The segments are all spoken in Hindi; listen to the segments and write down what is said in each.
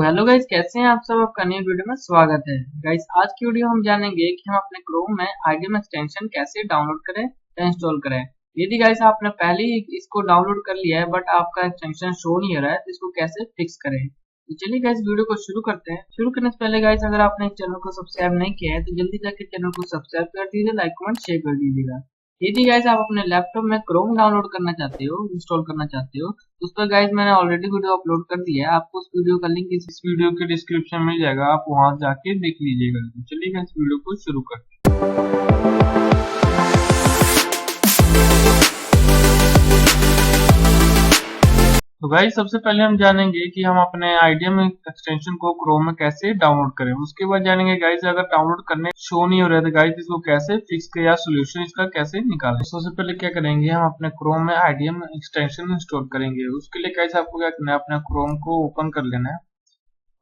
हेलो गाइस, कैसे हैं आप सब। आपका नई वीडियो में स्वागत है। गाइस, आज की वीडियो हम जानेंगे कि हम अपने क्रोम में आईडीएम एक्सटेंशन कैसे डाउनलोड करें या इंस्टॉल करें। यदि गाइस आपने पहले ही इसको डाउनलोड कर लिया है बट आपका एक्सटेंशन शो नहीं हो रहा है तो इसको कैसे फिक्स करें। तो चलिए गाइस, वीडियो को शुरू करते हैं। शुरू करने से पहले गाइस, अगर आपने चैनल को सब्सक्राइब नहीं किया है तो जल्दी जाकर चैनल को सब्सक्राइब कर दीजिए, लाइक कमेंट शेयर कर दीजिएगा। यदि गाइस आप अपने लैपटॉप में क्रोम डाउनलोड करना चाहते हो, इंस्टॉल करना चाहते हो, तो उस पर गाइस मैंने ऑलरेडी वीडियो अपलोड कर दिया है। आपको उस वीडियो का लिंक इस वीडियो के डिस्क्रिप्शन में मिल जाएगा, आप वहां जाके देख लीजिएगा। तो चलिए गाइस, वीडियो को शुरू करते हैं। तो गाइस, सबसे पहले हम जानेंगे कि हम अपने आईडीएम एक्सटेंशन को क्रोम में कैसे डाउनलोड करें। उसके बाद जानेंगे गाइस, अगर डाउनलोड करने शो नहीं हो रहा है तो गाइस इसको कैसे फिक्स करें या सोल्यूशन इसका कैसे निकालें। सबसे पहले क्या करेंगे, हम अपने क्रोम में आईडीएम एक्सटेंशन इंस्टॉल करेंगे। उसके लिए गाइस आपको क्या करना है, अपना क्रोम को ओपन कर लेना है।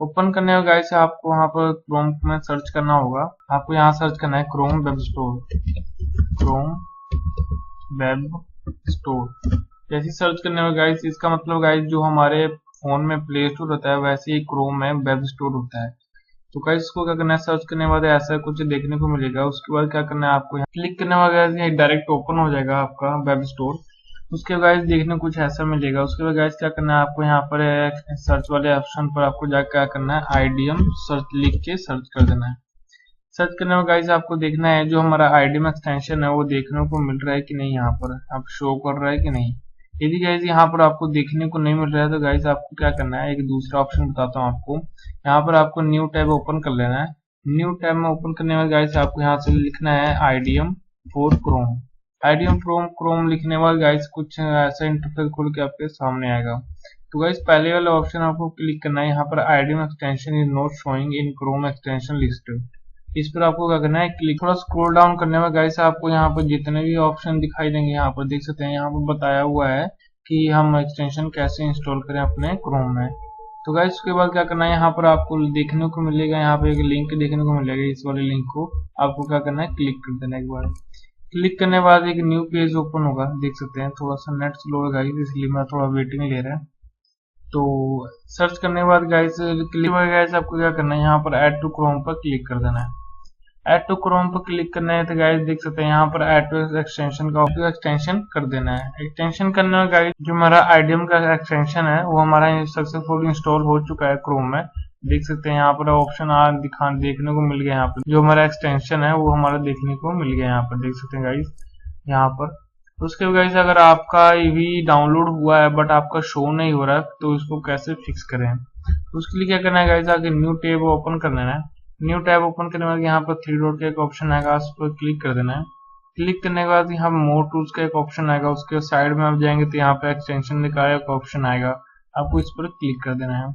ओपन करने में गाइस आपको वहां पर क्रोम में सर्च करना होगा। आपको यहाँ सर्च करना है Chrome web store. Chrome web store जैसे सर्च करने में गाइस, इसका मतलब गाइस जो हमारे फोन में प्ले स्टोर होता है वैसे ही क्रोम में वेब स्टोर होता है। तो गाइस इसको क्या करना है, सर्च करने के बाद ऐसा कुछ देखने को मिलेगा। उसके बाद क्या करना है, आपको यहाँ क्लिक करने के बाद ये डायरेक्ट ओपन हो जाएगा आपका वेब स्टोर। उसके बाद गाइस देखने को कुछ ऐसा मिलेगा। उसके बाद गाइस क्या करना है, आपको यहाँ पर सर्च वाले ऑप्शन पर आपको जाकर क्या करना है, आईडीएम सर्च लिख के सर्च कर देना है। सर्च करने में गाइस आपको देखना है जो हमारा आईडीएम एक्सटेंशन है वो देखने को मिल रहा है कि नहीं, यहाँ पर आप शो कर रहा है कि नहीं। यदि गाइस यहाँ पर आपको देखने को नहीं मिल रहा है तो गाइस आपको क्या करना है, एक दूसरा ऑप्शन बताता हूँ आपको। यहाँ पर आपको न्यू टैब ओपन कर लेना है। न्यू टैब में ओपन करने में गाइस आपको यहाँ से लिखना है IDM for Chrome. IDM for Chrome लिखने के बाद गाइस कुछ ऐसा इंटरफेस खुल के आपके सामने आएगा। तो गाइस पहले वाला ऑप्शन आपको क्लिक करना है। यहाँ पर IDM extension is not showing in Chrome extension list, इस पर आपको क्या करना है, क्लिक। थोड़ा स्क्रॉल डाउन करने में गाइस आपको यहाँ पर जितने भी ऑप्शन दिखाई देंगे, यहाँ पर देख सकते हैं, यहाँ पर बताया हुआ है कि हम एक्सटेंशन कैसे इंस्टॉल करें अपने क्रोम में। तो गाइस उसके बाद क्या करना है, यहाँ पर आपको देखने को मिलेगा, यहाँ पे एक लिंक देखने को मिलेगा। इस वाले लिंक को आपको क्या करना है, क्लिक कर देना। एक बार क्लिक करने के बाद एक न्यू पेज ओपन होगा, देख सकते हैं। थोड़ा सा नेट स्लो है गाइस, इसलिए मैं थोड़ा वेटिंग ले रहा है। तो सर्च करने के बाद गाइस क्लिक हो गाइस, आपको क्या करना है, यहाँ पर ऐड टू क्रोम पर क्लिक कर देना है। ऐड टू क्रोम पर क्लिक करना है तो गाइस देख सकते हैं, यहाँ पर ऐड टू एक्सटेंशन का एक्सटेंशन कर देना है। एक्सटेंशन करने में गाइस जो हमारा आईडीएम का एक्सटेंशन है वो हमारा सक्सेसफुल इंस्टॉल हो चुका है क्रोम में। देख सकते हैं यहाँ पर ऑप्शन देखने को मिल गया। यहाँ पर जो हमारा एक्सटेंशन है वो हमारा देखने को मिल गया। यहाँ पर देख सकते हैं गाइस, यहाँ पर। उसके बाद गाइस अगर आपका भी डाउनलोड हुआ है बट आपका शो नहीं हो रहा तो इसको कैसे फिक्स करें। उसके लिए क्या करना है गाइस, आगे न्यू टैब ओपन कर लेना है। न्यू टैब ओपन करने के बाद यहाँ पर थ्री डॉट का एक ऑप्शन आएगा, उस पर क्लिक कर देना है। क्लिक करने के बाद यहाँ मोर टूल्स का एक ऑप्शन आएगा, उसके साइड में आप जाएंगे तो यहाँ पे एक्सटेंशन का एक ऑप्शन आएगा, आपको इस पर क्लिक कर देना है।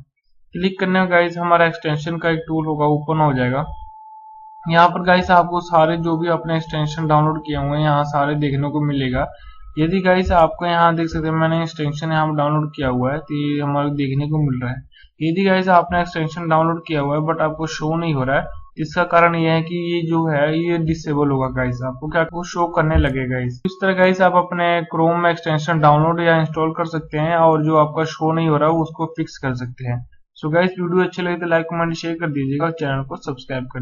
क्लिक करने में गाइस हमारा एक्सटेंशन का एक टूल होगा, ओपन हो जाएगा। यहाँ पर गाइस आपको सारे जो भी अपने एक्सटेंशन डाउनलोड किए हुए हैं यहाँ सारे देखने को मिलेगा। यदि गाइस आपको यहाँ देख सकते हैं, मैंने एक्सटेंशन यहाँ डाउनलोड किया हुआ है तो ये हमारे देखने को मिल रहा है। यदि गाइस आपने एक्सटेंशन डाउनलोड किया हुआ है बट आपको शो नहीं हो रहा है, इसका कारण यह है कि ये जो है ये डिसेबल होगा गाइस, आपको क्या वो शो करने लगेगा। इस तरह गाइस आप अपने क्रोम में एक्सटेंशन डाउनलोड या इंस्टॉल कर सकते हैं और जो आपका शो नहीं हो रहा है उसको फिक्स कर सकते हैं। सो गाइस वीडियो अच्छी लगी तो लाइक कमेंट शेयर कर दीजिएगा और चैनल को सब्सक्राइब कर